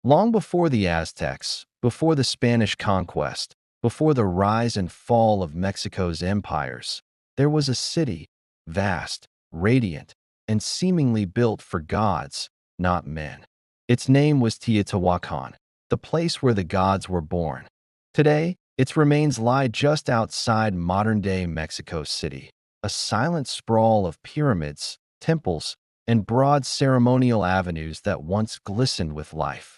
Long before the Aztecs, before the Spanish conquest, before the rise and fall of Mexico's empires, there was a city, vast, radiant, and seemingly built for gods, not men. Its name was Teotihuacan, the place where the gods were born. Today, its remains lie just outside modern-day Mexico City, a silent sprawl of pyramids, temples, and broad ceremonial avenues that once glistened with life.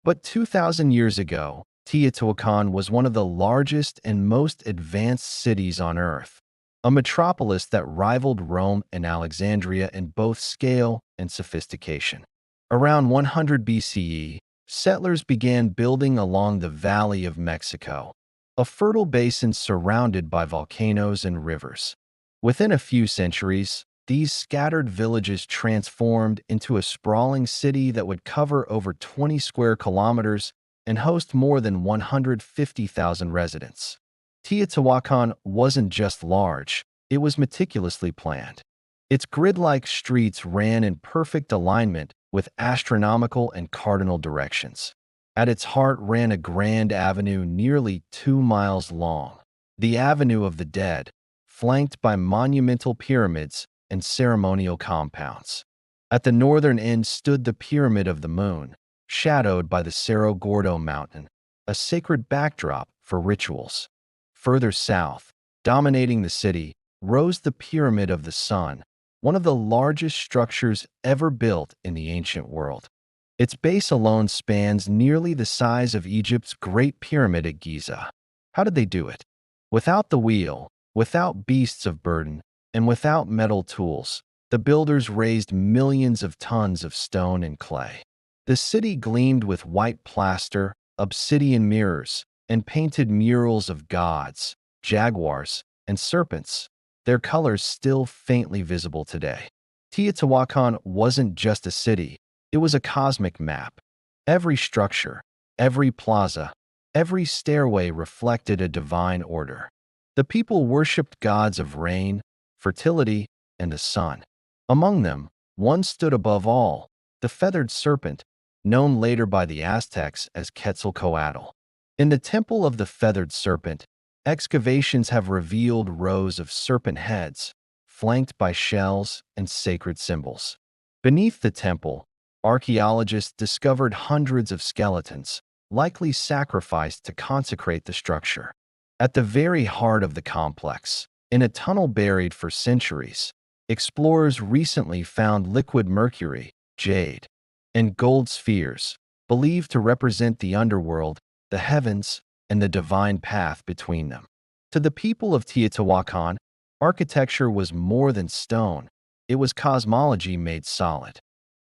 But 2,000 years ago, Teotihuacan was one of the largest and most advanced cities on Earth, a metropolis that rivaled Rome and Alexandria in both scale and sophistication. Around 100 BCE, settlers began building along the Valley of Mexico, a fertile basin surrounded by volcanoes and rivers. Within a few centuries, these scattered villages transformed into a sprawling city that would cover over 20 square kilometers and host more than 150,000 residents. Teotihuacan wasn't just large, it was meticulously planned. Its grid-like streets ran in perfect alignment with astronomical and cardinal directions. At its heart ran a grand avenue nearly 2 miles long, the Avenue of the Dead, flanked by monumental pyramids and ceremonial compounds. At the northern end stood the Pyramid of the Moon, shadowed by the Cerro Gordo mountain, a sacred backdrop for rituals. Further south, dominating the city, rose the Pyramid of the Sun, one of the largest structures ever built in the ancient world. Its base alone spans nearly the size of Egypt's Great Pyramid at Giza. How did they do it? Without the wheel, without beasts of burden, and without metal tools, the builders raised millions of tons of stone and clay. The city gleamed with white plaster, obsidian mirrors, and painted murals of gods, jaguars, and serpents, their colors still faintly visible today. Teotihuacan wasn't just a city, it was a cosmic map. Every structure, every plaza, every stairway reflected a divine order. The people worshipped gods of rain, fertility, and the sun. Among them, one stood above all, the Feathered Serpent, known later by the Aztecs as Quetzalcoatl. In the Temple of the Feathered Serpent, excavations have revealed rows of serpent heads, flanked by shells and sacred symbols. Beneath the temple, archaeologists discovered hundreds of skeletons, likely sacrificed to consecrate the structure. At the very heart of the complex, in a tunnel buried for centuries, explorers recently found liquid mercury, jade, and gold spheres, believed to represent the underworld, the heavens, and the divine path between them. To the people of Teotihuacan, architecture was more than stone, it was cosmology made solid.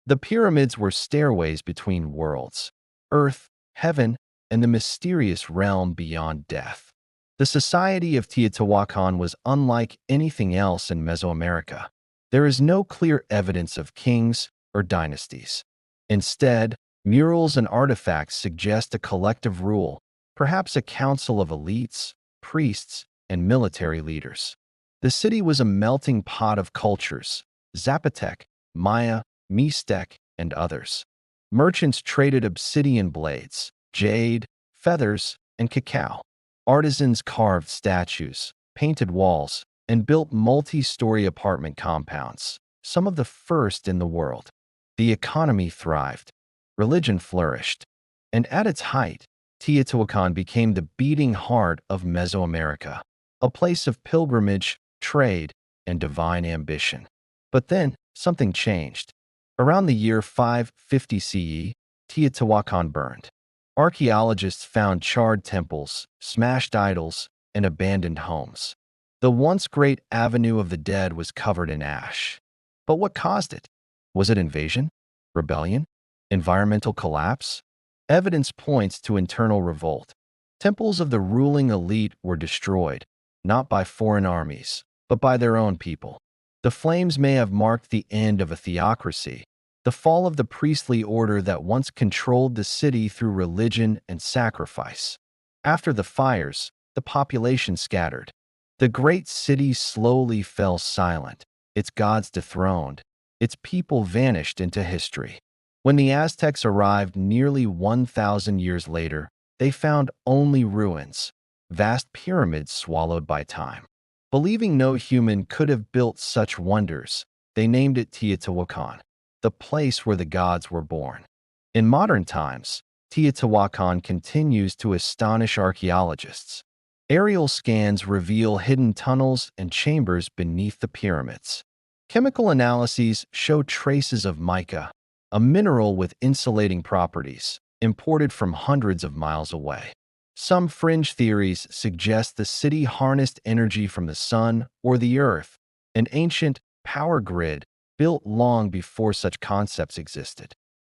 The pyramids were stairways between worlds, earth, heaven, and the mysterious realm beyond death. The society of Teotihuacan was unlike anything else in Mesoamerica. There is no clear evidence of kings or dynasties. Instead, murals and artifacts suggest a collective rule, perhaps a council of elites, priests, and military leaders. The city was a melting pot of cultures: Zapotec, Maya, Mixtec, and others. Merchants traded obsidian blades, jade, feathers, and cacao. Artisans carved statues, painted walls, and built multi-story apartment compounds, some of the first in the world. The economy thrived, religion flourished, and at its height, Teotihuacan became the beating heart of Mesoamerica, a place of pilgrimage, trade, and divine ambition. But then, something changed. Around the year 550 CE, Teotihuacan burned. Archaeologists found charred temples, smashed idols, and abandoned homes. The once great Avenue of the Dead was covered in ash. But what caused it? Was it invasion? Rebellion? Environmental collapse? Evidence points to internal revolt. Temples of the ruling elite were destroyed, not by foreign armies, but by their own people. The flames may have marked the end of a theocracy, the fall of the priestly order that once controlled the city through religion and sacrifice. After the fires, the population scattered. The great city slowly fell silent, its gods dethroned, its people vanished into history. When the Aztecs arrived nearly 1,000 years later, they found only ruins, vast pyramids swallowed by time. Believing no human could have built such wonders, they named it Teotihuacan, the place where the gods were born. In modern times, Teotihuacan continues to astonish archaeologists. Aerial scans reveal hidden tunnels and chambers beneath the pyramids. Chemical analyses show traces of mica, a mineral with insulating properties, imported from hundreds of miles away. Some fringe theories suggest the city harnessed energy from the sun or the earth, an ancient power grid built long before such concepts existed.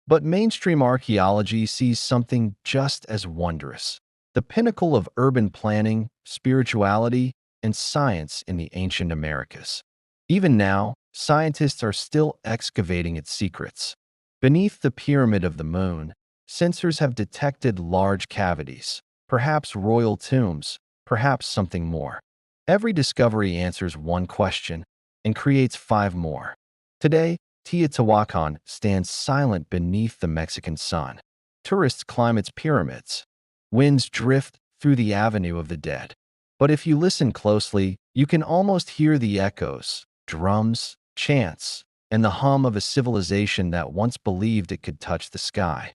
But mainstream archaeology sees something just as wondrous: the pinnacle of urban planning, spirituality, and science in the ancient Americas. Even now, scientists are still excavating its secrets. Beneath the Pyramid of the Moon, sensors have detected large cavities, perhaps royal tombs, perhaps something more. Every discovery answers one question and creates five more. Today, Teotihuacan stands silent beneath the Mexican sun. Tourists climb its pyramids. Winds drift through the Avenue of the Dead. But if you listen closely, you can almost hear the echoes, drums, chants, and the hum of a civilization that once believed it could touch the sky.